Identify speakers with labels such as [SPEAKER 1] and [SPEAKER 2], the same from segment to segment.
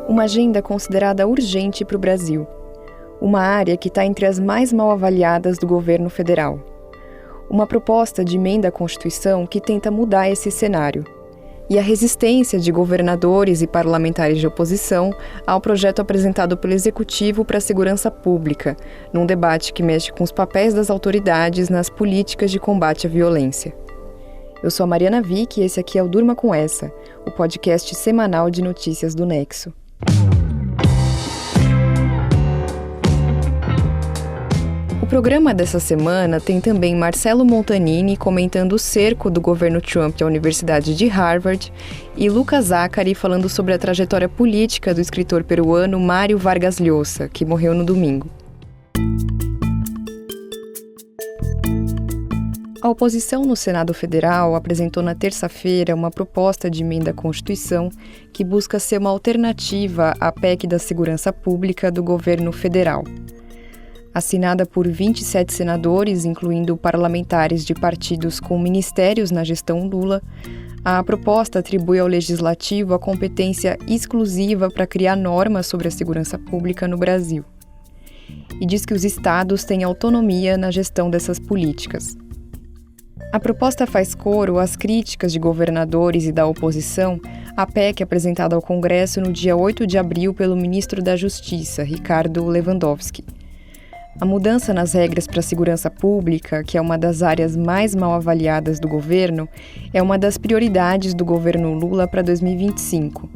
[SPEAKER 1] Uma agenda considerada urgente para o Brasil. Uma área que está entre as mais mal avaliadas do governo federal. Uma proposta de emenda à Constituição que tenta mudar esse cenário. E a resistência de governadores e parlamentares de oposição ao projeto apresentado pelo Executivo para a Segurança Pública, num debate que mexe com os papéis das autoridades nas políticas de combate à violência. Eu sou a Mariana Vick e esse aqui é o Durma Com Essa, o podcast semanal de notícias do Nexo. O programa dessa semana tem também Marcelo Montanini comentando o cerco do governo Trump à Universidade de Harvard e Lucas Zachary falando sobre a trajetória política do escritor peruano Mário Vargas Llosa, que morreu no domingo. A oposição no Senado Federal apresentou na terça-feira uma proposta de emenda à Constituição que busca ser uma alternativa à PEC da Segurança Pública do governo federal. Assinada por 27 senadores, incluindo parlamentares de partidos com ministérios na gestão Lula, a proposta atribui ao Legislativo a competência exclusiva para criar normas sobre a segurança pública no Brasil. E diz que os estados têm autonomia na gestão dessas políticas. A proposta faz coro às críticas de governadores e da oposição à PEC apresentada ao Congresso no dia 8 de abril pelo ministro da Justiça, Ricardo Lewandowski. A mudança nas regras para a segurança pública, que é uma das áreas mais mal avaliadas do governo, é uma das prioridades do governo Lula para 2025.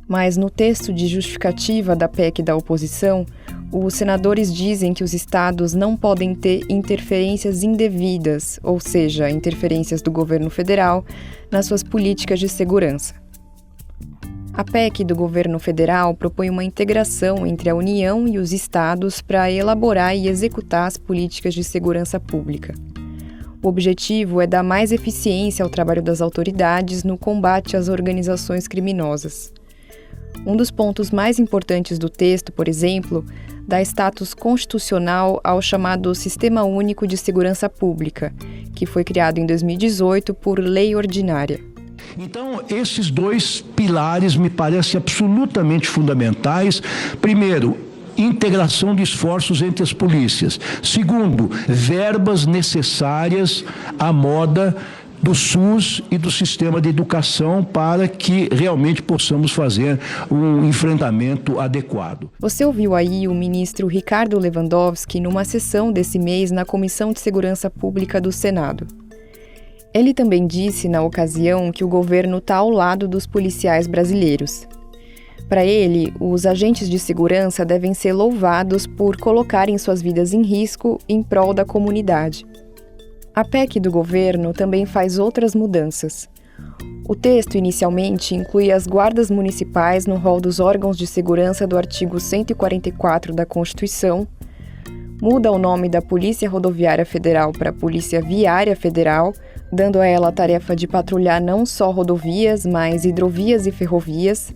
[SPEAKER 1] Mas no texto de justificativa da PEC da oposição, os senadores dizem que os estados não podem ter interferências indevidas, ou seja, interferências do governo federal, nas suas políticas de segurança. A PEC do governo federal propõe uma integração entre a União e os estados para elaborar e executar as políticas de segurança pública. O objetivo é dar mais eficiência ao trabalho das autoridades no combate às organizações criminosas. Um dos pontos mais importantes do texto, por exemplo, dá status constitucional ao chamado Sistema Único de Segurança Pública, que foi criado em 2018 por lei ordinária.
[SPEAKER 2] Então, esses dois pilares me parecem absolutamente fundamentais. Primeiro, integração de esforços entre as polícias. Segundo, verbas necessárias à moda do SUS e do sistema de educação para que realmente possamos fazer um enfrentamento adequado.
[SPEAKER 1] Você ouviu aí o ministro Ricardo Lewandowski numa sessão desse mês na Comissão de Segurança Pública do Senado. Ele também disse, na ocasião, que o governo está ao lado dos policiais brasileiros. Para ele, os agentes de segurança devem ser louvados por colocarem suas vidas em risco em prol da comunidade. A PEC do governo também faz outras mudanças. O texto inicialmente inclui as guardas municipais no rol dos órgãos de segurança do artigo 144 da Constituição, muda o nome da Polícia Rodoviária Federal para Polícia Viária Federal, dando a ela a tarefa de patrulhar não só rodovias, mas hidrovias e ferrovias,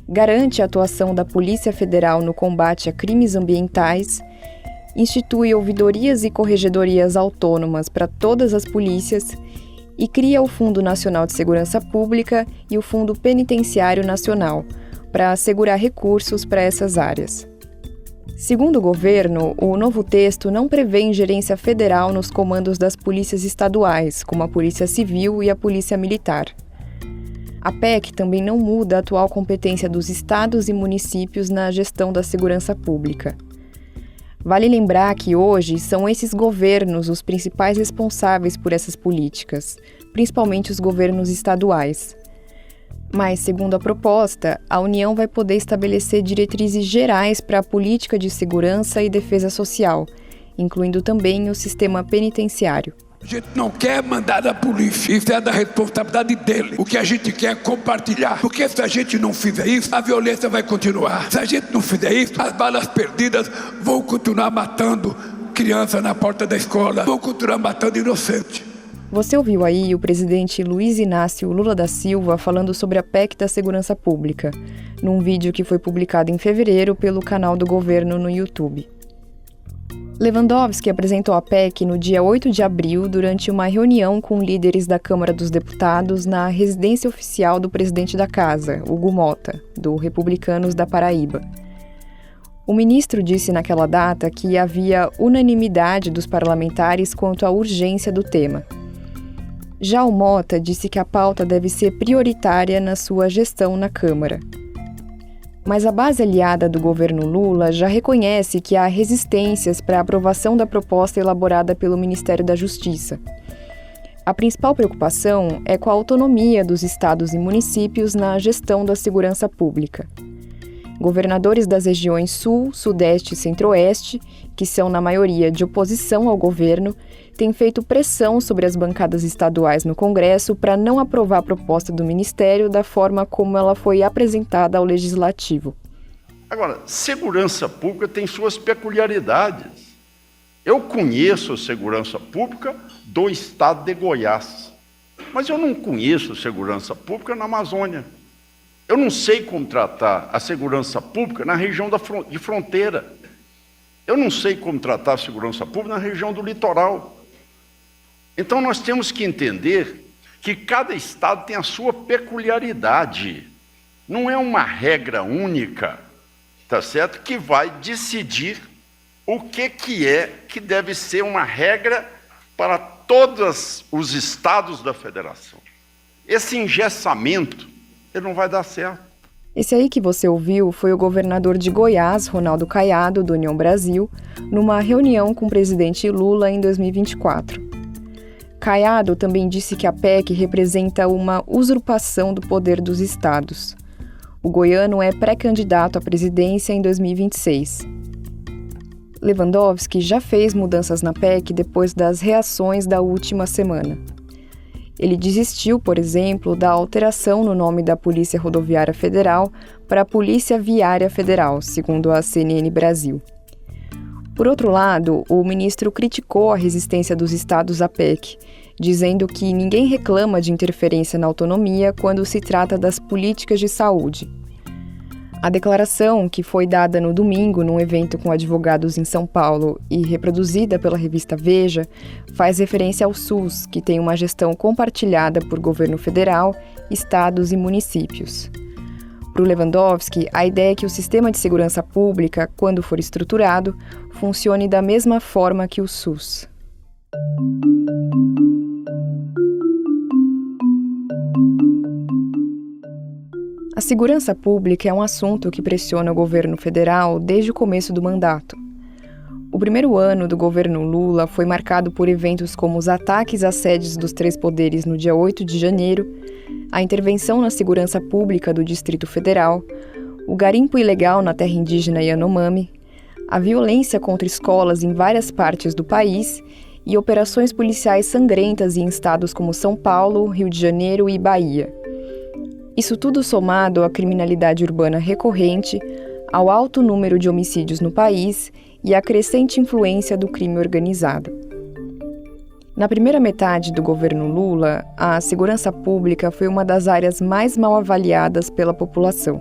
[SPEAKER 1] garante a atuação da Polícia Federal no combate a crimes ambientais, institui ouvidorias e corregedorias autônomas para todas as polícias e cria o Fundo Nacional de Segurança Pública e o Fundo Penitenciário Nacional, para assegurar recursos para essas áreas. Segundo o governo, o novo texto não prevê ingerência federal nos comandos das polícias estaduais, como a Polícia Civil e a Polícia Militar. A PEC também não muda a atual competência dos estados e municípios na gestão da segurança pública. Vale lembrar que hoje são esses governos os principais responsáveis por essas políticas, principalmente os governos estaduais. Mas, segundo a proposta, a União vai poder estabelecer diretrizes gerais para a política de segurança e defesa social, incluindo também o sistema penitenciário.
[SPEAKER 3] A gente não quer mandar da polícia, isso é da responsabilidade dele. O que a gente quer é compartilhar, porque se a gente não fizer isso, a violência vai continuar. Se a gente não fizer isso, as balas perdidas vão continuar matando criança na porta da escola, vão continuar matando inocente.
[SPEAKER 1] Você ouviu aí o presidente Luiz Inácio Lula da Silva falando sobre a PEC da Segurança Pública, num vídeo que foi publicado em fevereiro pelo canal do governo no YouTube. Lewandowski apresentou a PEC no dia 8 de abril durante uma reunião com líderes da Câmara dos Deputados na residência oficial do presidente da Casa, Hugo Mota, do Republicanos da Paraíba. O ministro disse naquela data que havia unanimidade dos parlamentares quanto à urgência do tema. Já o Mota disse que a pauta deve ser prioritária na sua gestão na Câmara. Mas a base aliada do governo Lula já reconhece que há resistências para a aprovação da proposta elaborada pelo Ministério da Justiça. A principal preocupação é com a autonomia dos estados e municípios na gestão da segurança pública. Governadores das regiões Sul, Sudeste e Centro-Oeste, que são na maioria de oposição ao governo, têm feito pressão sobre as bancadas estaduais no Congresso para não aprovar a proposta do Ministério da forma como ela foi apresentada ao Legislativo.
[SPEAKER 4] Agora, segurança pública tem suas peculiaridades. Eu conheço a segurança pública do estado de Goiás, mas eu não conheço segurança pública na Amazônia. Eu não sei como tratar a segurança pública na região de fronteira. Eu não sei como tratar a segurança pública na região do litoral. Então, nós temos que entender que cada estado tem a sua peculiaridade. Não é uma regra única, tá certo? Que vai decidir o que deve ser uma regra para todos os estados da federação. Esse engessamento, ele não vai dar certo.
[SPEAKER 1] Esse aí que você ouviu foi o governador de Goiás, Ronaldo Caiado, do União Brasil, numa reunião com o presidente Lula em 2024. Caiado também disse que a PEC representa uma usurpação do poder dos estados. O goiano é pré-candidato à presidência em 2026. Lewandowski já fez mudanças na PEC depois das reações da última semana. Ele desistiu, por exemplo, da alteração no nome da Polícia Rodoviária Federal para a Polícia Viária Federal, segundo a CNN Brasil. Por outro lado, o ministro criticou a resistência dos estados à PEC, dizendo que ninguém reclama de interferência na autonomia quando se trata das políticas de saúde. A declaração, que foi dada no domingo num evento com advogados em São Paulo e reproduzida pela revista Veja, faz referência ao SUS, que tem uma gestão compartilhada por governo federal, estados e municípios. Para o Lewandowski, a ideia é que o sistema de segurança pública, quando for estruturado, funcione da mesma forma que o SUS. A segurança pública é um assunto que pressiona o governo federal desde o começo do mandato. O primeiro ano do governo Lula foi marcado por eventos como os ataques às sedes dos três poderes no dia 8 de janeiro, a intervenção na segurança pública do Distrito Federal, o garimpo ilegal na terra indígena Yanomami, a violência contra escolas em várias partes do país e operações policiais sangrentas em estados como São Paulo, Rio de Janeiro e Bahia. Isso tudo somado à criminalidade urbana recorrente, ao alto número de homicídios no país e à crescente influência do crime organizado. Na primeira metade do governo Lula, a segurança pública foi uma das áreas mais mal avaliadas pela população.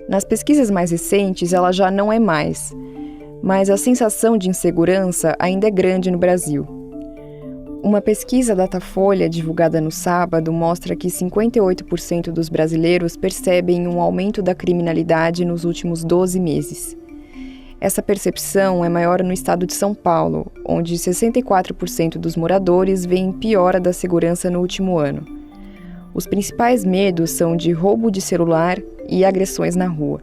[SPEAKER 1] Nas pesquisas mais recentes, ela já não é mais, mas a sensação de insegurança ainda é grande no Brasil. Uma pesquisa Datafolha divulgada no sábado mostra que 58% dos brasileiros percebem um aumento da criminalidade nos últimos 12 meses. Essa percepção é maior no estado de São Paulo, onde 64% dos moradores veem piora da segurança no último ano. Os principais medos são de roubo de celular e agressões na rua.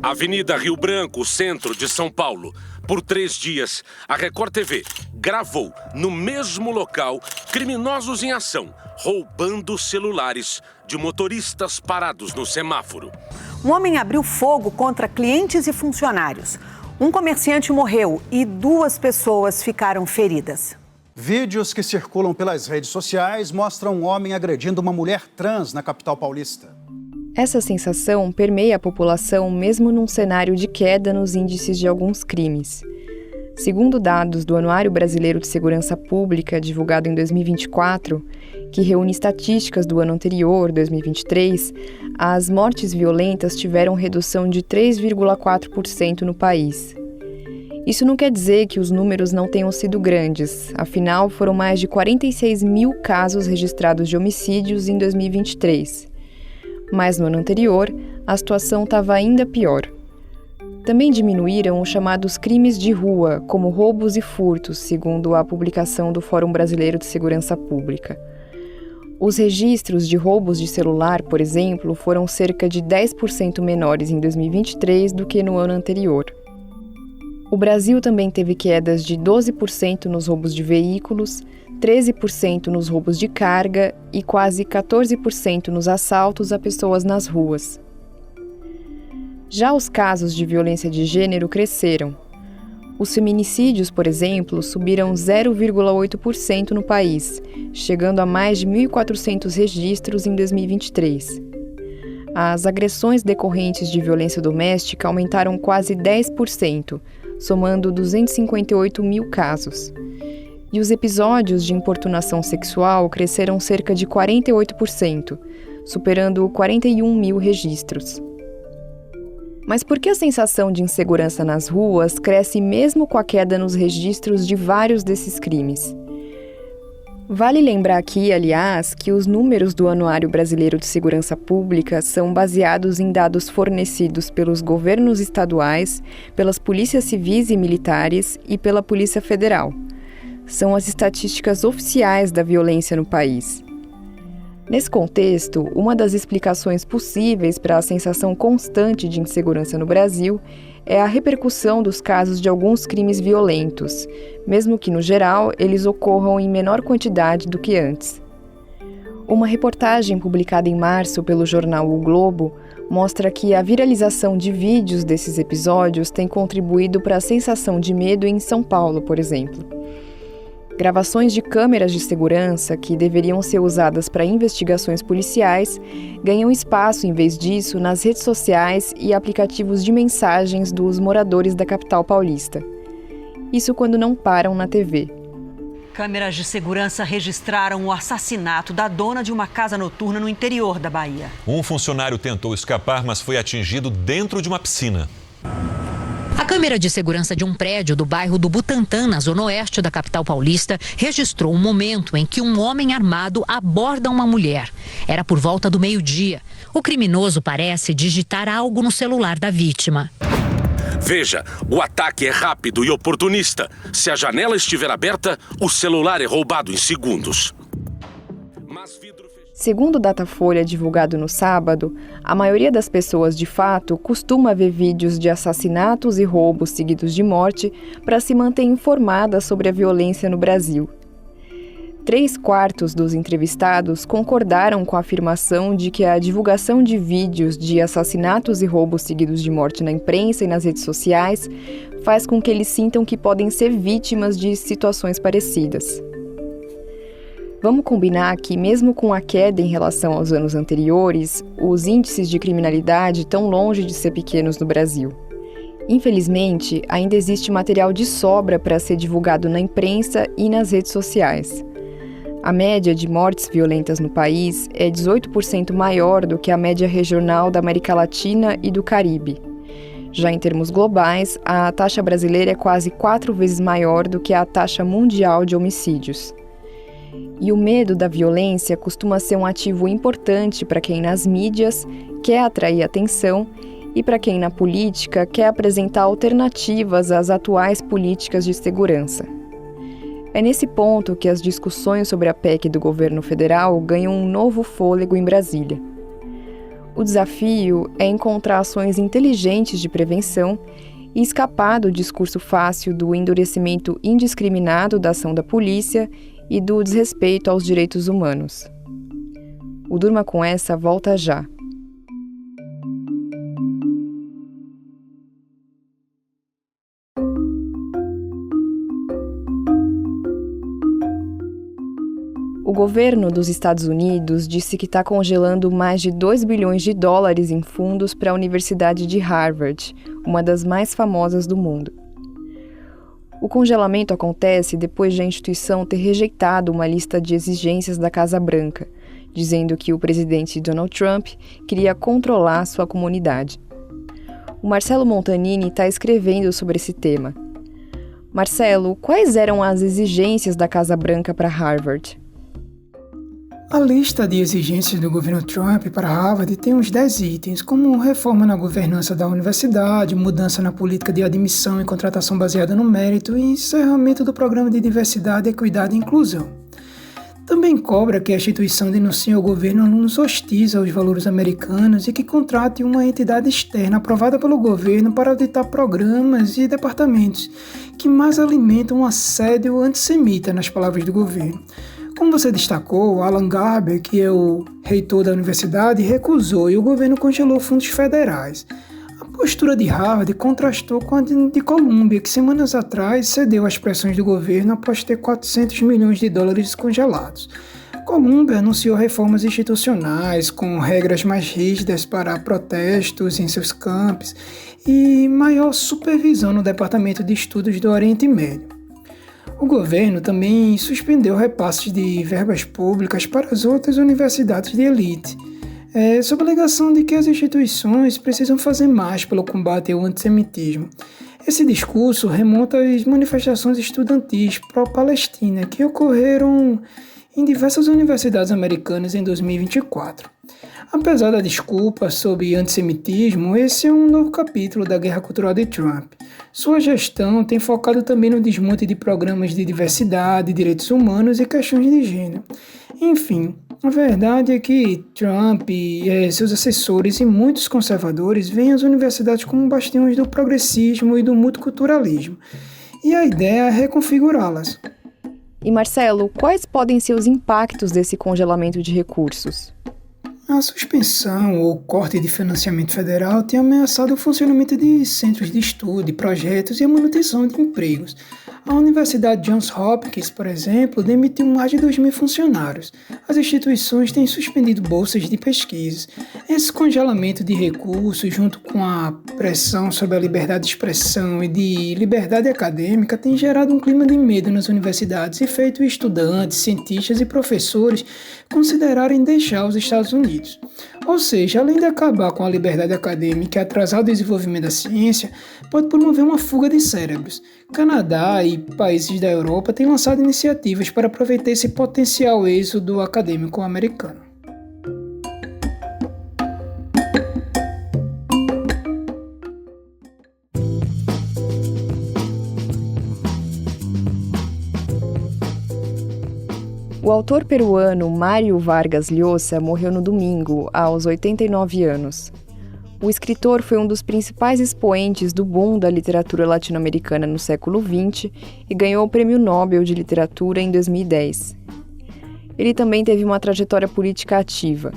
[SPEAKER 5] Avenida Rio Branco, centro de São Paulo. Por 3 dias, a Record TV gravou, no mesmo local, criminosos em ação, roubando celulares de motoristas parados no semáforo.
[SPEAKER 6] Um homem abriu fogo contra clientes e funcionários. Um comerciante morreu e 2 pessoas ficaram feridas.
[SPEAKER 7] Vídeos que circulam pelas redes sociais mostram um homem agredindo uma mulher trans na capital paulista.
[SPEAKER 1] Essa sensação permeia a população mesmo num cenário de queda nos índices de alguns crimes. Segundo dados do Anuário Brasileiro de Segurança Pública, divulgado em 2024, que reúne estatísticas do ano anterior, 2023, as mortes violentas tiveram redução de 3,4% no país. Isso não quer dizer que os números não tenham sido grandes, afinal foram mais de 46 mil casos registrados de homicídios em 2023. Mas no ano anterior, a situação estava ainda pior. Também diminuíram os chamados crimes de rua, como roubos e furtos, segundo a publicação do Fórum Brasileiro de Segurança Pública. Os registros de roubos de celular, por exemplo, foram cerca de 10% menores em 2023 do que no ano anterior. O Brasil também teve quedas de 12% nos roubos de veículos, 13% nos roubos de carga e quase 14% nos assaltos a pessoas nas ruas. Já os casos de violência de gênero cresceram. Os feminicídios, por exemplo, subiram 0,8% no país, chegando a mais de 1.400 registros em 2023. As agressões decorrentes de violência doméstica aumentaram quase 10%, somando 258 mil casos. E os episódios de importunação sexual cresceram cerca de 48%, superando 41 mil registros. Mas por que a sensação de insegurança nas ruas cresce mesmo com a queda nos registros de vários desses crimes? Vale lembrar aqui, aliás, que os números do Anuário Brasileiro de Segurança Pública são baseados em dados fornecidos pelos governos estaduais, pelas polícias civis e militares e pela Polícia Federal. São as estatísticas oficiais da violência no país. Nesse contexto, uma das explicações possíveis para a sensação constante de insegurança no Brasil é a repercussão dos casos de alguns crimes violentos, mesmo que, no geral, eles ocorram em menor quantidade do que antes. Uma reportagem publicada em março pelo jornal O Globo mostra que a viralização de vídeos desses episódios tem contribuído para a sensação de medo em São Paulo, por exemplo. Gravações de câmeras de segurança, que deveriam ser usadas para investigações policiais, ganham espaço, em vez disso, nas redes sociais e aplicativos de mensagens dos moradores da capital paulista. Isso quando não param na TV.
[SPEAKER 8] Câmeras de segurança registraram o assassinato da dona de uma casa noturna no interior da Bahia.
[SPEAKER 9] Um funcionário tentou escapar, mas foi atingido dentro de uma piscina.
[SPEAKER 10] A câmera de segurança de um prédio do bairro do Butantã, na zona oeste da capital paulista, registrou um momento em que um homem armado aborda uma mulher. Era por volta do meio-dia. O criminoso parece digitar algo no celular da vítima.
[SPEAKER 5] Veja, o ataque é rápido e oportunista. Se a janela estiver aberta, o celular é roubado em segundos.
[SPEAKER 1] Segundo o Datafolha divulgado no sábado, a maioria das pessoas, de fato, costuma ver vídeos de assassinatos e roubos seguidos de morte para se manter informada sobre a violência no Brasil. 3/4 dos entrevistados concordaram com a afirmação de que a divulgação de vídeos de assassinatos e roubos seguidos de morte na imprensa e nas redes sociais faz com que eles sintam que podem ser vítimas de situações parecidas. Vamos combinar que, mesmo com a queda em relação aos anos anteriores, os índices de criminalidade estão longe de ser pequenos no Brasil. Infelizmente, ainda existe material de sobra para ser divulgado na imprensa e nas redes sociais. A média de mortes violentas no país é 18% maior do que a média regional da América Latina e do Caribe. Já em termos globais, a taxa brasileira é quase 4 vezes maior do que a taxa mundial de homicídios. E o medo da violência costuma ser um ativo importante para quem nas mídias quer atrair atenção e para quem na política quer apresentar alternativas às atuais políticas de segurança. É nesse ponto que as discussões sobre a PEC do governo federal ganham um novo fôlego em Brasília. O desafio é encontrar ações inteligentes de prevenção e escapar do discurso fácil do endurecimento indiscriminado da ação da polícia e do desrespeito aos direitos humanos. O Durma com Essa volta já. O governo dos Estados Unidos disse que está congelando mais de 2 bilhões de dólares em fundos para a Universidade de Harvard, uma das mais famosas do mundo. O congelamento acontece depois de a instituição ter rejeitado uma lista de exigências da Casa Branca, dizendo que o presidente Donald Trump queria controlar sua comunidade. O Marcelo Montanini está escrevendo sobre esse tema. Marcelo, quais eram as exigências da Casa Branca para Harvard?
[SPEAKER 11] A lista de exigências do governo Trump para Harvard tem uns 10 itens, como reforma na governança da universidade, mudança na política de admissão e contratação baseada no mérito e encerramento do programa de diversidade, equidade e inclusão. Também cobra que a instituição denuncie ao governo alunos hostis aos valores americanos e que contrate uma entidade externa aprovada pelo governo para auditar programas e departamentos que mais alimentam um assédio antissemita, nas palavras do governo. Como você destacou, Alan Garber, que é o reitor da universidade, recusou e o governo congelou fundos federais. A postura de Harvard contrastou com a de Columbia, que semanas atrás cedeu às pressões do governo após ter 400 milhões de dólares congelados. Columbia anunciou reformas institucionais, com regras mais rígidas para protestos em seus campos e maior supervisão no Departamento de Estudos do Oriente Médio. O governo também suspendeu repasses de verbas públicas para as outras universidades de elite, sob a alegação de que as instituições precisam fazer mais pelo combate ao antissemitismo. Esse discurso remonta às manifestações estudantis pró-Palestina que ocorreram em diversas universidades americanas em 2024. Apesar da desculpa sobre antissemitismo, esse é um novo capítulo da guerra cultural de Trump. Sua gestão tem focado também no desmonte de programas de diversidade, direitos humanos e questões de gênero. Enfim, a verdade é que Trump e seus assessores e muitos conservadores veem as universidades como bastiões do progressismo e do multiculturalismo. E a ideia é reconfigurá-las.
[SPEAKER 1] E Marcelo, quais podem ser os impactos desse congelamento de recursos?
[SPEAKER 11] A suspensão ou corte de financiamento federal tem ameaçado o funcionamento de centros de estudo, projetos e a manutenção de empregos. A Universidade Johns Hopkins, por exemplo, demitiu mais de 2.000 funcionários. As instituições têm suspendido bolsas de pesquisa. Esse congelamento de recursos, junto com a pressão sobre a liberdade de expressão e de liberdade acadêmica, tem gerado um clima de medo nas universidades e feito estudantes, cientistas e professores considerarem deixar os Estados Unidos. Ou seja, além de acabar com a liberdade acadêmica e atrasar o desenvolvimento da ciência, pode promover uma fuga de cérebros. Canadá e países da Europa têm lançado iniciativas para aproveitar esse potencial êxodo acadêmico americano.
[SPEAKER 1] O autor peruano Mário Vargas Llosa morreu no domingo, aos 89 anos. O escritor foi um dos principais expoentes do boom da literatura latino-americana no século XX e ganhou o Prêmio Nobel de Literatura em 2010. Ele também teve uma trajetória política ativa.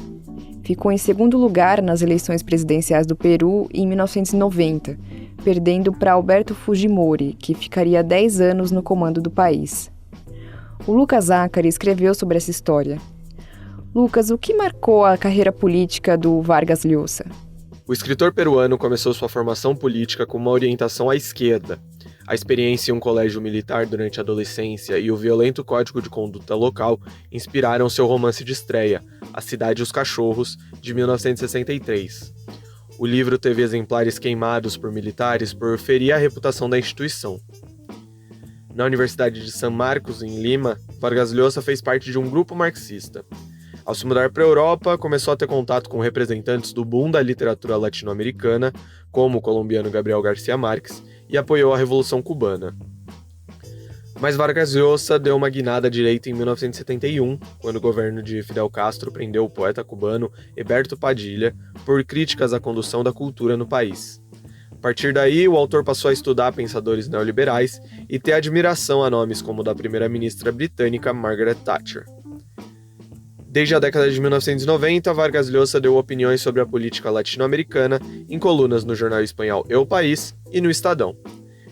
[SPEAKER 1] Ficou em segundo lugar nas eleições presidenciais do Peru em 1990, perdendo para Alberto Fujimori, que ficaria 10 anos no comando do país. O Lucas Zacari escreveu sobre essa história. Lucas, o que marcou a carreira política do Vargas Llosa?
[SPEAKER 12] O escritor peruano começou sua formação política com uma orientação à esquerda. A experiência em um colégio militar durante a adolescência e o violento código de conduta local inspiraram seu romance de estreia, A Cidade e os Cachorros, de 1963. O livro teve exemplares queimados por militares por ferir a reputação da instituição. Na Universidade de San Marcos, em Lima, Vargas Llosa fez parte de um grupo marxista. Ao se mudar para a Europa, começou a ter contato com representantes do boom da literatura latino-americana, como o colombiano Gabriel García Márquez, e apoiou a Revolução Cubana. Mas Vargas Llosa deu uma guinada à direita em 1971, quando o governo de Fidel Castro prendeu o poeta cubano Heberto Padilha por críticas à condução da cultura no país. A partir daí, o autor passou a estudar pensadores neoliberais e ter admiração a nomes como o da primeira-ministra britânica Margaret Thatcher. Desde a década de 1990, Vargas Llosa deu opiniões sobre a política latino-americana em colunas no jornal espanhol El País e no Estadão.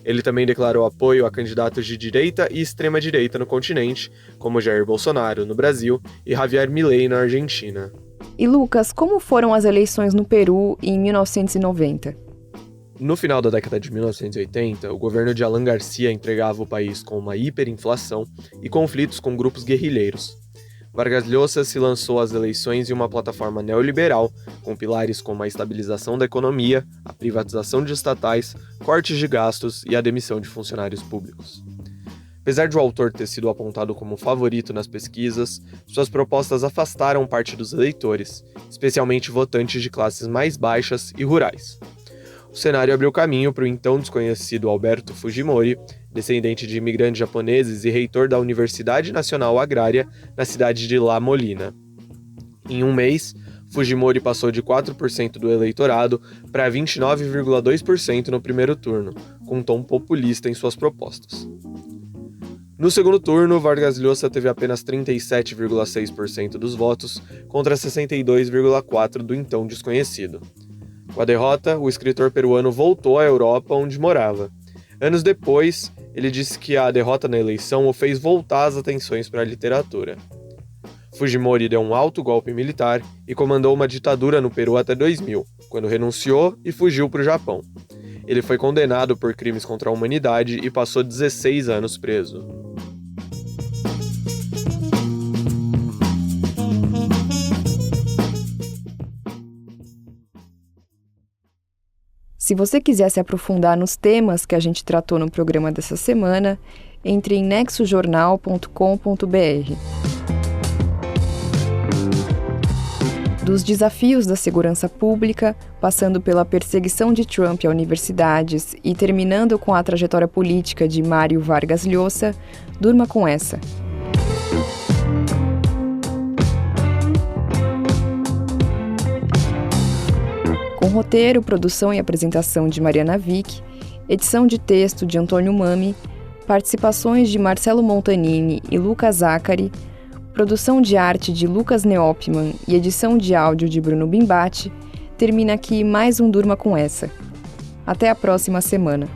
[SPEAKER 12] Ele também declarou apoio a candidatos de direita e extrema-direita no continente, como Jair Bolsonaro, no Brasil, e Javier Milei, na Argentina.
[SPEAKER 1] E Lucas, como foram as eleições no Peru em 1990?
[SPEAKER 12] No final da década de 1980, o governo de Alan Garcia entregava o país com uma hiperinflação e conflitos com grupos guerrilheiros. Vargas Llosa se lançou às eleições em uma plataforma neoliberal, com pilares como a estabilização da economia, a privatização de estatais, cortes de gastos e a demissão de funcionários públicos. Apesar de o autor ter sido apontado como favorito nas pesquisas, suas propostas afastaram parte dos eleitores, especialmente votantes de classes mais baixas e rurais. O cenário abriu caminho para o então desconhecido Alberto Fujimori, descendente de imigrantes japoneses e reitor da Universidade Nacional Agrária na cidade de La Molina. Em um mês, Fujimori passou de 4% do eleitorado para 29,2% no primeiro turno, com um tom populista em suas propostas. No segundo turno, Vargas Llosa teve apenas 37,6% dos votos contra 62,4% do então desconhecido. Com a derrota, o escritor peruano voltou à Europa, onde morava. Anos depois, ele disse que a derrota na eleição o fez voltar as atenções para a literatura. Fujimori deu um alto golpe militar e comandou uma ditadura no Peru até 2000, quando renunciou e fugiu para o Japão. Ele foi condenado por crimes contra a humanidade e passou 16 anos preso.
[SPEAKER 1] Se você quiser se aprofundar nos temas que a gente tratou no programa dessa semana, entre em nexojornal.com.br. Dos desafios da segurança pública, passando pela perseguição de Trump a universidades e terminando com a trajetória política de Mário Vargas Llosa, durma com essa. Com roteiro, produção e apresentação de Mariana Vick, edição de texto de Antônio Mami, participações de Marcelo Montanini e Lucas Zacari, produção de arte de Lucas Neopman e edição de áudio de Bruno Bimbati, termina aqui mais um Durma com essa. Até a próxima semana.